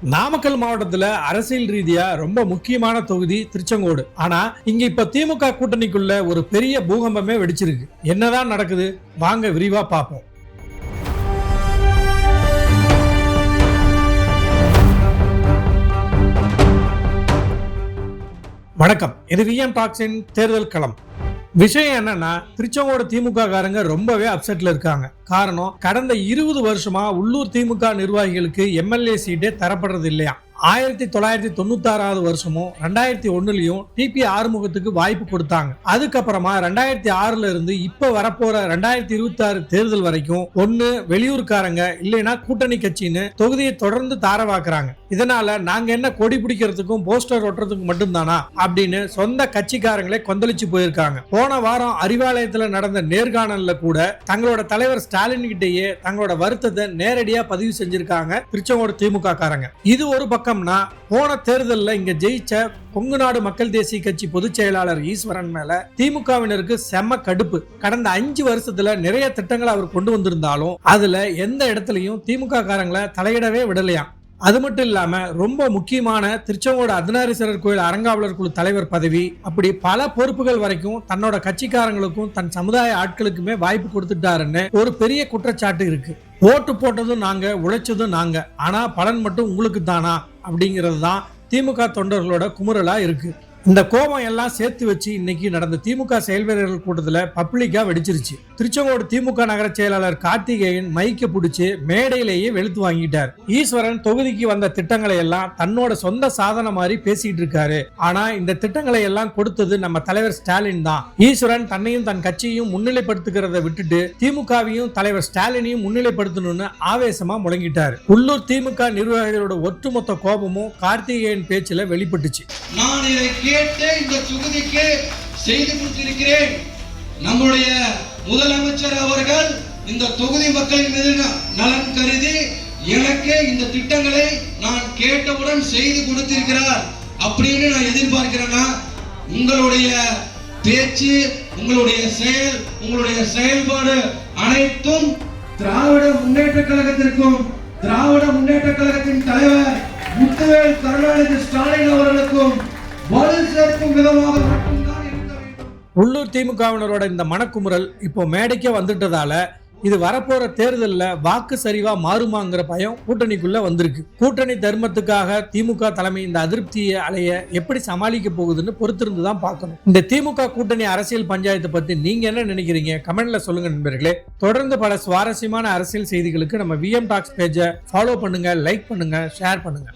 நாமக்கல் மாவட்டத்துல அரசியல் ரீதியா ரொம்ப முக்கியமான தொகுதி திருச்செங்கோடு. ஆனா இங்க இப்ப திமுக கூட்டணிக்குள்ள ஒரு பெரிய பூகம்பமே வெடிச்சிருக்கு. என்னதான் நடக்குது வாங்க விரிவா பார்ப்போம். வணக்கம், இது விஎம் டாக்ஸின் தேர்தல் களம். விஷயம் என்னன்னா, திருச்செங்கோடு திமுக காரங்க ரொம்பவே அப்செட்ல இருக்காங்க. காரணம், கடந்த 20 வருஷமா உள்ளூர் திமுக நிர்வாகிகளுக்கு எம்எல்ஏ சீட்டே தரப்படுறது இல்லையா. 1996 வருஷமும் 2001லயும் டிபி ஆறுமுகத்துக்கு வாய்ப்பு கொடுத்தாங்க. அதுக்கப்புறமா 2006ல இருந்து இப்ப வரப்போற 2026 தேர்தல் வரைக்கும் ஒண்ணு வெளியூர்காரங்க இல்லைன்னா கூட்டணி கட்சின்னு தொகுதியை தொடர்ந்து தாரவாக்குறாங்க. இதனால நாங்க என்ன கொடி பிடிக்கிறதுக்கும் போஸ்டர் ஒட்டுறதுக்கு மட்டும்தானா அப்படின்னு சொந்த கட்சிக்காரங்களே கொந்தளிச்சு போயிருக்காங்க. போன வாரம் அறிவாலயத்துல நடந்த நேர்காணல்ல கூட தங்களோட தலைவர் ஸ்டாலின் கிட்டேயே தங்களோட வருத்தத்தை நேரடியா பதிவு செஞ்சிருக்காங்க திருச்செங்கோடு திமுக காரங்க. இது ஒரு பக்கம்னா, போன தேர்தல்ல இங்க ஜெயிச்ச கொங்கு நாடு மக்கள் தேசிய கட்சி பொதுச் செயலாளர் ஈஸ்வரன் மேல திமுகவினருக்கு செம்ம கடுப்பு. கடந்த 5 வருஷத்துல நிறைய திட்டங்களை அவர் கொண்டு வந்திருந்தாலும் அதுல எந்த இடத்துலயும் திமுக காரங்களை தலையிடவே விடலையாம். அது மட்டும் இல்லாம ரொம்ப முக்கியமான திருச்செங்கோடு அர்த்தநாரீஸ்வரர் கோயில் அறங்காவலர் குழு தலைவர் பதவி, அப்படி பல பொறுப்புகள் வரைக்கும் தன்னோட கட்சிக்காரங்களுக்கும் தன் சமுதாய ஆட்களுக்குமே வாய்ப்பு கொடுத்துட்டாருன்னு ஒரு பெரிய குற்றச்சாட்டு இருக்கு. ஓட்டு போட்டதும் நாங்க, உழைச்சதும் நாங்க, ஆனா பலன் மட்டும் உங்களுக்கு தானா அப்படிங்கிறது தான் திமுக தொண்டர்களோட குமுறலா இருக்கு. இந்த கோபம் எல்லாம் சேர்த்து வச்சு இன்னைக்கு நடந்த திமுக செயல் வீரர்கள் கூட்டத்துல பப்ளிக்கா வெடிச்சிருச்சு. திருச்செங்கோடு திமுக நகர செயலாளர் கார்த்திகேயன் மைக்க பிடிச்சு மேடையிலேயே வெளுத்து வாங்கிட்டார். ஈஸ்வரன் தொகுதிக்கு வந்த திட்டங்களை எல்லாம் தன்னோட சொந்த சாதனை மாதிரி பேசிட்டு இருக்காரு. ஆனா இந்த திட்டங்களை எல்லாம் கொடுத்தது நம்ம தலைவர் ஸ்டாலின் தான். ஈஸ்வரன் தன்னையும் தன் கட்சியையும் முன்னிலைப்படுத்துகிறத விட்டுட்டு திமுகவையும் தலைவர் ஸ்டாலினையும் முன்னிலைப்படுத்தணும்னு ஆவேசமா முழங்கிட்டாரு. உள்ளூர் திமுக நிர்வாகிகளோட ஒட்டுமொத்த கோபமும் கார்த்திகேயன் பேச்சுல வெளிப்பட்டுச்சு. இந்த தொகுதிக்கு செய்து கொடுத்திருக்கிறேன். நம்முடைய முதலமைச்சர் அவர்கள் இந்த தொகுதி மக்களின் மீது நலன் கருதி எனக்கு இந்த திட்டங்களை நான் கேட்டவுடன் செய்து கொடுத்திருக்கிறார் அப்படின்னு நான் எதிர்பார்க்கிறேன்னா, உங்களுடைய பேச்சு, உங்களுடைய செயல், உங்களுடைய செயல்பாடு அனைத்தும் திராவிட முன்னேற்ற கழகத்திற்கும் திராவிட முன்னேற்ற கழகத்தின் தலைவர் முத்துவேல் கருணாநிதி ஸ்டாலின் அவர்களுக்கும் உள்ளூர் திமுகவினரோட இந்த மனக்குமுறல் இப்போ மேடைக்கே வந்துட்டதால இது வரப்போற தேர்தல்ல வாக்கு சரிவா மாறுமாங்கிற பயம் கூட்டணிக்குள்ள வந்திருக்கு. கூட்டணி தர்மத்துக்காக திமுக தலைமை இந்த அதிருப்தியை அலைய எப்படி சமாளிக்க போகுதுன்னு பொறுத்திருந்து தான் பார்க்கணும். இந்த திமுக கூட்டணி அரசியல் பஞ்சாயத்தை பத்தி நீங்க என்ன நினைக்கிறீங்க? கமெண்ட்ல சொல்லுங்க நண்பர்களே. தொடர்ந்து பல சுவாரஸ்யமான அரசியல் செய்திகளுக்கு நம்ம விஎம் டாக்ஸ் பேஜை ஃபாலோ பண்ணுங்க, லைக் பண்ணுங்க, ஷேர் பண்ணுங்க.